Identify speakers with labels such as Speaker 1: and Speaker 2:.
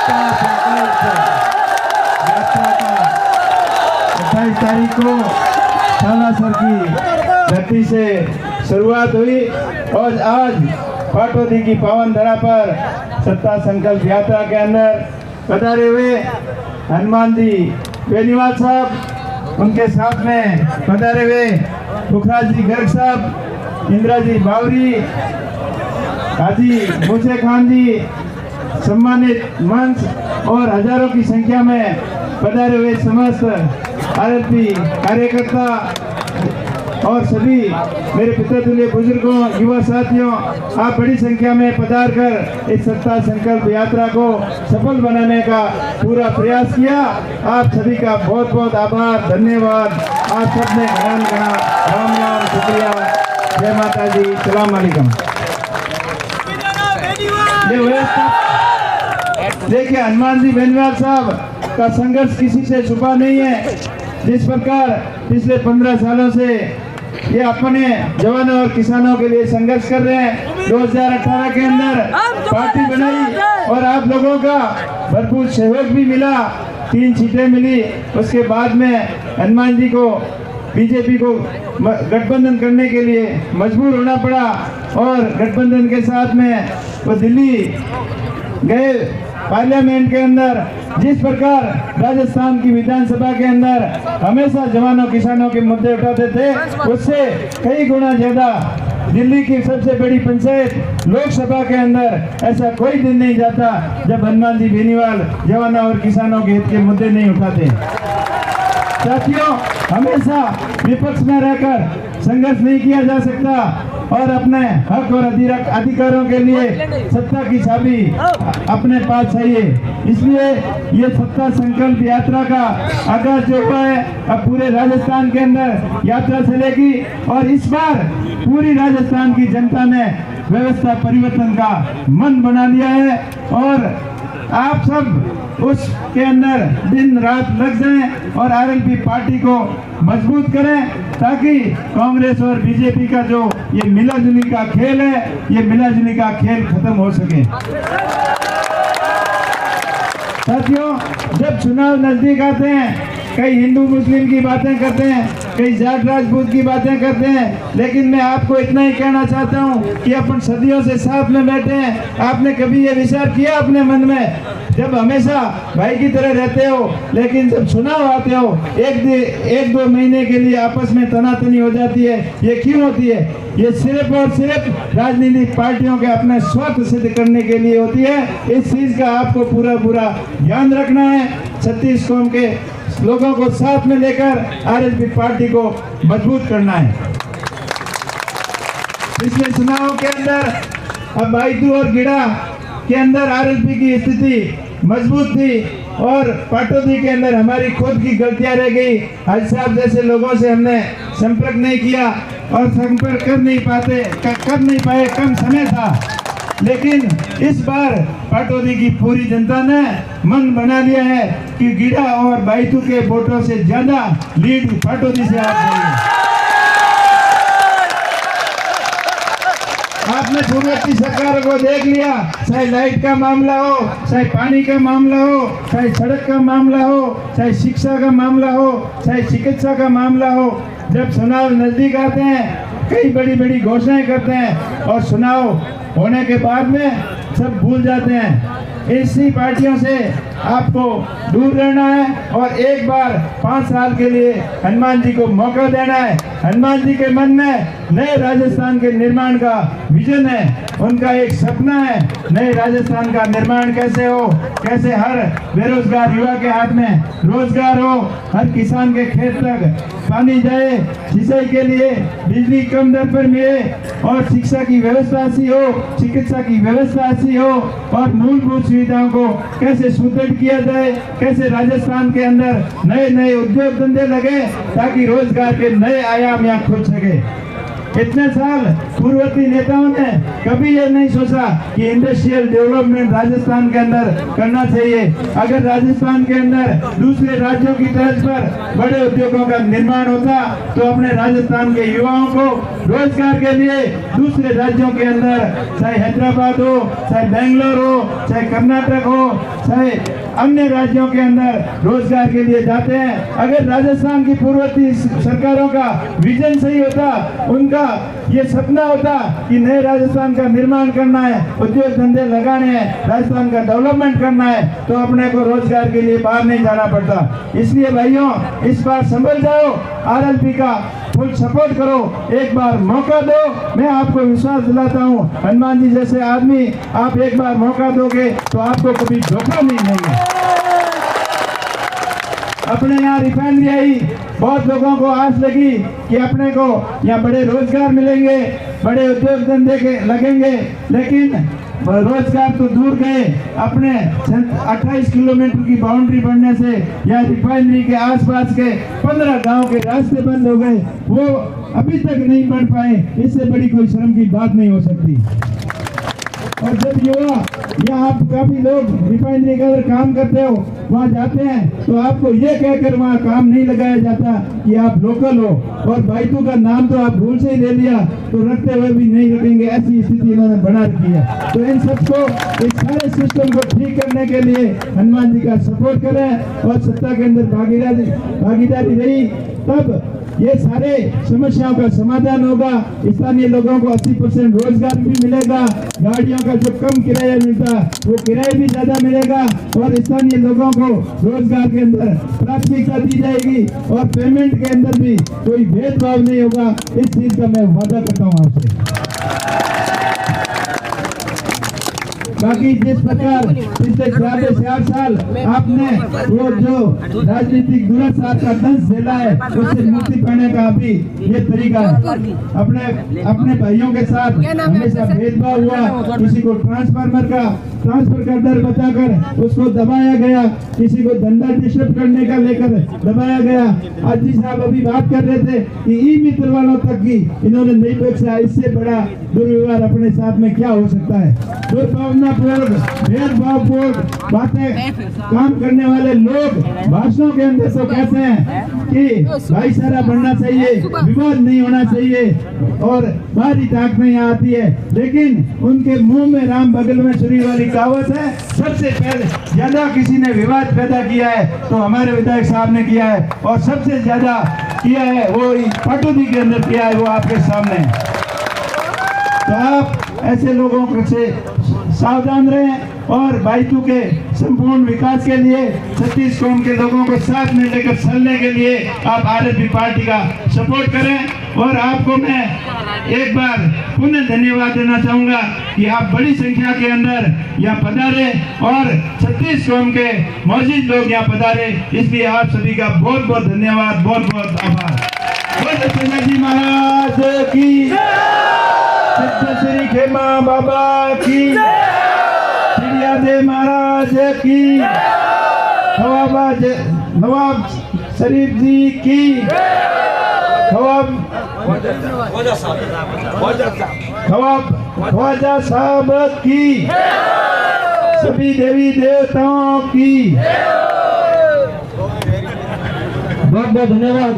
Speaker 1: सत्ता संकल्प यात्रा का 28 तारीख को सालासर की धरती से शुरुआत हुई और आज पाटौदी की पावन धरा पर सत्ता संकल्प यात्रा के अंदर पधारे हुए हनुमान जी बेनीवाल साहब, उनके साथ में पधारे हुए पुखराज जी गर्ग साहब, इंदिरा जी बावरी, हाजी मूसे खान जी, सम्मानित मंच और हजारों की संख्या में पधारे हुए समस्त आरएलपी कार्यकर्ता और सभी मेरे पितृतुल्य बुजुर्गों, युवा साथियों, आप बड़ी संख्या में पधार कर इस सत्ता संकल्प यात्रा को सफल बनाने का पूरा प्रयास किया। आप सभी का बहुत बहुत आभार, धन्यवाद। आप सबने घना घना राम राम, शुक्रिया, जय माता दी, सलाम अलैकुम। देखिए, हनुमान जी बेनीवाल साहब का संघर्ष किसी से छुपा नहीं है। जिस प्रकार पिछले 15 सालों से ये अपने जवानों और किसानों के लिए संघर्ष कर रहे हैं, 2018 के अंदर पार्टी बनाई और आप लोगों का भरपूर सहयोग भी मिला, 3 सीटें मिली। उसके बाद में हनुमान जी को बीजेपी को गठबंधन करने के लिए मजबूर होना पड़ा और गठबंधन के साथ में वो दिल्ली गए। पार्लियामेंट के अंदर जिस प्रकार राजस्थान की विधानसभा के अंदर हमेशा जवानों किसानों के मुद्दे उठाते थे, उससे कई गुना ज्यादा दिल्ली की सबसे बड़ी पंचायत लोकसभा के अंदर ऐसा कोई दिन नहीं जाता जब हनुमान जी बेनीवाल जवानों और किसानों के हित के मुद्दे नहीं उठाते। साथियों, हमेशा विपक्ष में रहकर संघर्ष नहीं किया जा सकता और अपने हक और अधिकारों के लिए सत्ता की चाबी अपने पास चाहिए। इसलिए ये सत्ता संकल्प यात्रा का आगाज जो हुआ है, अब पूरे राजस्थान के अंदर यात्रा चलेगी और इस बार पूरी राजस्थान की जनता ने व्यवस्था परिवर्तन का मन बना लिया है और आप सब उसके अंदर दिन रात लग जाएं और आरएलपी पार्टी को मजबूत करें ताकि कांग्रेस और बीजेपी का जो ये मिलाजुली का खेल है, ये मिलाजुली का खेल खत्म हो सके। साथियों, जब चुनाव नजदीक आते हैं, कई हिंदू मुस्लिम की बातें करते हैं, कई जाट राजपूत की बातें करते हैं, लेकिन मैं आपको इतना ही कहना चाहता हूं कि अपन सदियों से साथ में बैठे हैं। आपने कभी ये विचार किया अपने मन में, जब हमेशा भाई की तरह रहते हो, लेकिन जब चुनाव आते हो एक दो महीने के लिए आपस में तनातनी हो जाती है, ये क्यों होती है? ये सिर्फ और सिर्फ राजनीतिक पार्टियों के अपने स्वार्थ सिद्ध करने के लिए होती है। इस चीज का आपको पूरा ध्यान रखना है। 36 कौम के लोगों को साथ में लेकर आरएलपी पार्टी को मजबूत करना है। पिछले चुनाव के अंदर अब बाइतू और गिड़ा के अंदर आरएलपी की स्थिति मजबूत थी और पाटौदी के अंदर हमारी खुद की गलतियां रह गई। हाजी साहब जैसे लोगों से हमने संपर्क नहीं किया और संपर्क कर नहीं पाए, कम समय था। लेकिन इस बार पाटौदी की पूरी जनता ने मन बना लिया है कि गिड़ा और बाइतू के वोटों से ज्यादा लीड पाटौदी से आप जाइए। आपने सूरत की सरकार को देख लिया, चाहे लाइट का मामला हो, चाहे पानी का मामला हो, चाहे सड़क का मामला हो, चाहे शिक्षा का मामला हो, चाहे चिकित्सा का मामला हो। जब चुनाव नजदीक आते हैं, कई बड़ी घोषणाएं करते हैं और चुनाव होने के बाद में सब भूल जाते हैं। ऐसी पार्टियों से आपको दूर रहना है और एक बार 5 साल के लिए हनुमान जी को मौका देना है। हनुमान जी के मन में नए राजस्थान के निर्माण का विजन है, उनका एक सपना है नए राजस्थान का निर्माण कैसे हो, कैसे हर बेरोजगार युवा के हाथ में रोजगार हो, हर किसान के खेत तक पानी जाए, सिंचाई के लिए बिजली कम दर पर मिले और शिक्षा की व्यवस्था ऐसी हो, चिकित्सा की व्यवस्था ऐसी हो और मूलभूत सुविधाओं को कैसे सुदृढ़ किया जाए, कैसे राजस्थान के अंदर नए उद्योग धंधे लगे ताकि रोजगार के नए आयाम यहाँ खुल सके। इतने साल पूर्ववर्ती नेताओं ने कभी ये नहीं सोचा कि इंडस्ट्रियल डेवलपमेंट राजस्थान के अंदर करना चाहिए। अगर राजस्थान के अंदर दूसरे राज्यों की तर्ज पर बड़े उद्योगों का निर्माण होता तो अपने राजस्थान के युवाओं को रोजगार के लिए दूसरे राज्यों के अंदर, चाहे हैदराबाद हो, चाहे बेंगलोर हो, चाहे कर्नाटक हो, चाहे अन्य राज्यों के अंदर रोजगार के लिए जाते हैं। अगर राजस्थान की पूर्ववर्ती सरकारों का विजन सही होता, उनका ये सपना होता कि नए राजस्थान का निर्माण करना है, उद्योग धंधे लगाने हैं, राजस्थान का डेवलपमेंट करना है, तो अपने को रोजगार के लिए बाहर नहीं जाना पड़ता। इसलिए भाइयों, इस बार संभल जाओ, आरएलपी का फुल सपोर्ट करो, एक बार मौका दो। मैं आपको विश्वास दिलाता हूँ, हनुमान जी जैसे आदमी, आप एक बार मौका दोगे तो आपको कभी धोखा नहीं देंगे। अपने यहाँ रिफाइनरी आई, बहुत लोगों को आस लगी कि अपने को यहाँ बड़े रोजगार मिलेंगे, बड़े उद्योग धंधे के लगेंगे, लेकिन रोजगार तो दूर गए। अपने 28 किलोमीटर की बाउंड्री बनने से या रिफाइनरी के आसपास के 15 गांव के रास्ते बंद हो गए, वो अभी तक नहीं बढ़ पाए। इससे बड़ी कोई शर्म की बात नहीं हो सकती। और जब युवा या आप काफी लोग रिफाइनरी का अगर काम करते हो, वहाँ जाते हैं, तो आपको ये कहकर वहाँ काम नहीं लगाया जाता कि आप लोकल हो, और बाइतू का नाम तो आप भूल से ही ले लिया, तो रखते हुए भी नहीं रखेंगे, ऐसी स्थिति इन्होंने बना रखी है। तो इन सबको, इस सारे सिस्टम को ठीक करने के लिए हनुमान जी का सपोर्ट करें और सत्ता के अंदर भागीदारी रही, तब ये सारे समस्याओं का समाधान होगा। स्थानीय लोगों को 80% रोजगार भी मिलेगा, गाड़ियों का जो कम किराया मिलता वो किराया भी ज्यादा मिलेगा, और स्थानीय लोगों को रोजगार के अंदर प्राथमिकता दी जाएगी, और पेमेंट के अंदर भी कोई भेदभाव नहीं होगा। इस चीज का मैं वादा करता हूँ आपसे। बाकी जिस प्रकार पिछले 4 साल आपने वो जो राजनीतिक दुराचार का दंश झेला है, उससे मुक्ति पाने का अभी ये तरीका है। अपने भाइयों के साथ हमेशा भेदभाव हुआ, किसी को ट्रांसफर का दर बताकर उसको दबाया गया, किसी को धंधा डिस्टर्ब करने का लेकर दबाया गया। आज जी साहब अभी बात कर रहे थे कि ई मित्र वालों तक की इन्होंने नहीं बख्शा। इससे बड़ा दुर्व्यवहार अपने साथ में क्या हो सकता है? दुर्भावनापूर्ण, भेदभावपूर्ण बातें काम करने वाले लोग भाषणों के अंदर तो कहते हैं कि भाईचारा बढ़ना चाहिए, विवाद नहीं होना चाहिए, और बाहरी ताकत नहीं आती है, लेकिन उनके मुंह में राम बगल में छुरी वाली कहावत है। सबसे पहले ज्यादा किसी ने विवाद पैदा किया है तो हमारे विधायक साहब ने किया है, और सबसे ज्यादा किया है वो पाटोदी के अंदर किया है, वो आपके सामने है। तो आप ऐसे लोगों से सावधान रहें, और बाइतू के संपूर्ण विकास के लिए, छत्तीस कौम के लोगों को साथ में लेकर चलने के लिए आप आरएलपी पार्टी का सपोर्ट करें। और आपको मैं एक बार पुनः धन्यवाद देना चाहूँगा कि आप बड़ी संख्या के अंदर यहाँ पधारे, और छत्तीस कौम के मौजूद लोग यहाँ पधारे, इसलिए आप सभी का बहुत बहुत धन्यवाद, बहुत बहुत आभार। बोलो शिवाजी महाराज की, श्री खेमा बाबा की, दे महाराज की, नवाब शरीफ जी की, ख्वाजा साहब की, सभी देवी देवताओं की बहुत बहुत धन्यवाद।